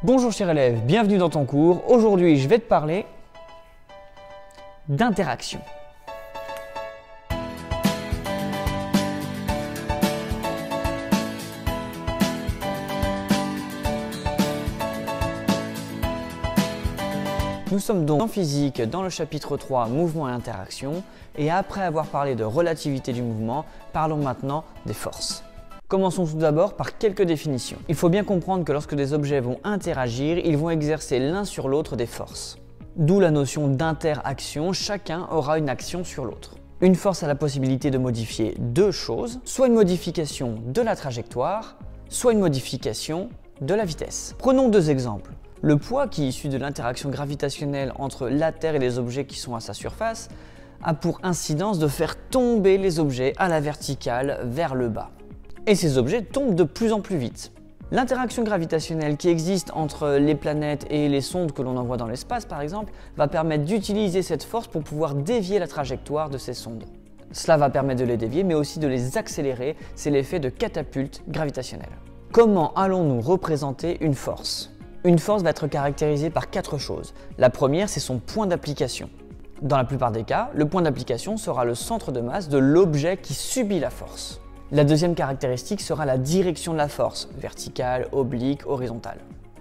Bonjour cher élève, bienvenue dans ton cours. Aujourd'hui, je vais te parler d'interaction. Nous sommes donc en physique dans le chapitre 3, mouvement et interaction, et après avoir parlé de relativité du mouvement, parlons maintenant des forces. Commençons tout d'abord par quelques définitions. Il faut bien comprendre que lorsque des objets vont interagir, ils vont exercer l'un sur l'autre des forces. D'où la notion d'interaction, chacun aura une action sur l'autre. Une force a la possibilité de modifier deux choses, soit une modification de la trajectoire, soit une modification de la vitesse. Prenons deux exemples. Le poids, qui est issu de l'interaction gravitationnelle entre la Terre et les objets qui sont à sa surface, a pour incidence de faire tomber les objets à la verticale vers le bas. Et ces objets tombent de plus en plus vite. L'interaction gravitationnelle qui existe entre les planètes et les sondes que l'on envoie dans l'espace, par exemple, va permettre d'utiliser cette force pour pouvoir dévier la trajectoire de ces sondes. Cela va permettre de les dévier, mais aussi de les accélérer, c'est l'effet de catapulte gravitationnelle. Comment allons-nous représenter une force ? Une force va être caractérisée par quatre choses. La première, c'est son point d'application. Dans la plupart des cas, le point d'application sera le centre de masse de l'objet qui subit la force. La deuxième caractéristique sera la direction de la force, verticale, oblique, horizontale.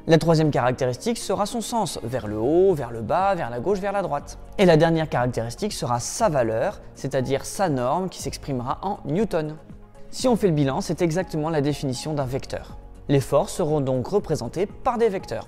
La troisième caractéristique sera son sens, vers le haut, vers le bas, vers la gauche, vers la droite. Et la dernière caractéristique sera sa valeur, c'est-à-dire sa norme qui s'exprimera en newton. Si on fait le bilan, c'est exactement la définition d'un vecteur. Les forces seront donc représentées par des vecteurs.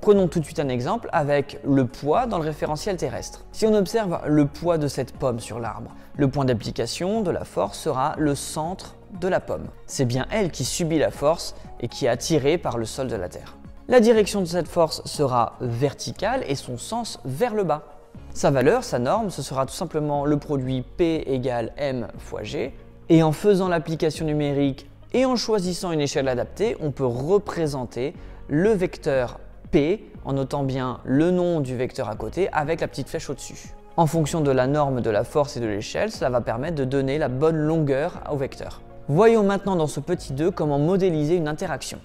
Prenons tout de suite un exemple avec le poids dans le référentiel terrestre. Si on observe le poids de cette pomme sur l'arbre, le point d'application de la force sera le centre de la pomme. C'est bien elle qui subit la force et qui est attirée par le sol de la Terre. La direction de cette force sera verticale et son sens vers le bas. Sa valeur, sa norme, ce sera tout simplement le produit P égale M fois G. Et en faisant l'application numérique et en choisissant une échelle adaptée, on peut représenter le vecteur P en notant bien le nom du vecteur à côté avec la petite flèche au-dessus. En fonction de la norme de la force et de l'échelle, cela va permettre de donner la bonne longueur au vecteur. Voyons maintenant dans ce petit 2 comment modéliser une interaction.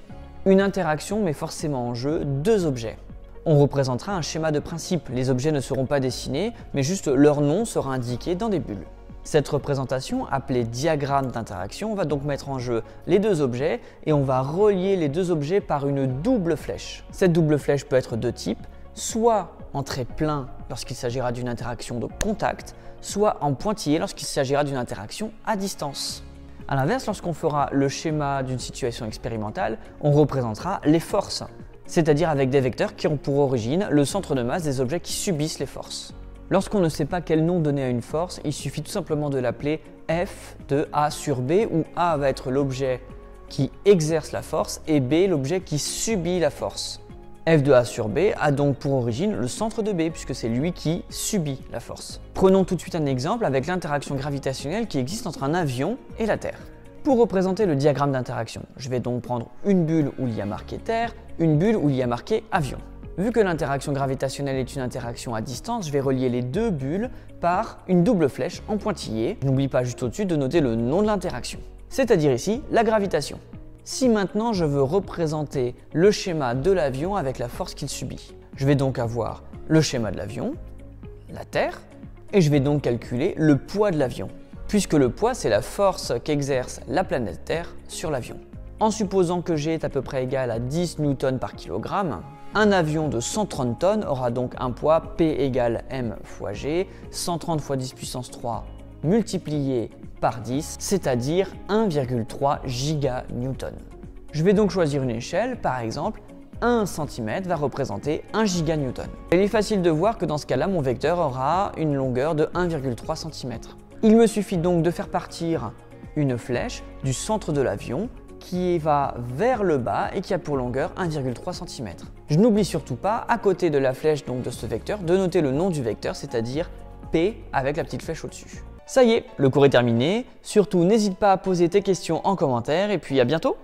Une interaction met forcément en jeu deux objets. On représentera un schéma de principe. Les objets ne seront pas dessinés, mais juste leur nom sera indiqué dans des bulles. Cette représentation, appelée diagramme d'interaction, va donc mettre en jeu les deux objets et on va relier les deux objets par une double flèche. Cette double flèche peut être de type, soit en trait plein lorsqu'il s'agira d'une interaction de contact, soit en pointillé lorsqu'il s'agira d'une interaction à distance. A l'inverse, lorsqu'on fera le schéma d'une situation expérimentale, on représentera les forces, c'est-à-dire avec des vecteurs qui ont pour origine le centre de masse des objets qui subissent les forces. Lorsqu'on ne sait pas quel nom donner à une force, il suffit tout simplement de l'appeler F de A sur B, où A va être l'objet qui exerce la force et B l'objet qui subit la force. F de A sur B a donc pour origine le centre de B, puisque c'est lui qui subit la force. Prenons tout de suite un exemple avec l'interaction gravitationnelle qui existe entre un avion et la Terre. Pour représenter le diagramme d'interaction, je vais donc prendre une bulle où il y a marqué Terre, une bulle où il y a marqué avion. Vu que l'interaction gravitationnelle est une interaction à distance, je vais relier les deux bulles par une double flèche en pointillé. Je n'oublie pas juste au-dessus de noter le nom de l'interaction, c'est-à-dire ici la gravitation. Si maintenant je veux représenter le schéma de l'avion avec la force qu'il subit, je vais donc avoir le schéma de l'avion, la Terre, et je vais donc calculer le poids de l'avion, puisque le poids c'est la force qu'exerce la planète Terre sur l'avion. En supposant que G est à peu près égal à 10 newtons par kilogramme, un avion de 130 tonnes aura donc un poids P égale M fois G, 130 fois 10 puissance 3 multiplié par 10, c'est-à-dire 1,3 giganewton. Je vais donc choisir une échelle, par exemple, 1 cm va représenter 1 giganewton. Il est facile de voir que dans ce cas-là, mon vecteur aura une longueur de 1,3 cm. Il me suffit donc de faire partir une flèche du centre de l'avion qui va vers le bas et qui a pour longueur 1,3 cm. Je n'oublie surtout pas, à côté de la flèche donc de ce vecteur, de noter le nom du vecteur, c'est-à-dire P avec la petite flèche au-dessus. Ça y est, le cours est terminé. Surtout, n'hésite pas à poser tes questions en commentaire et puis à bientôt!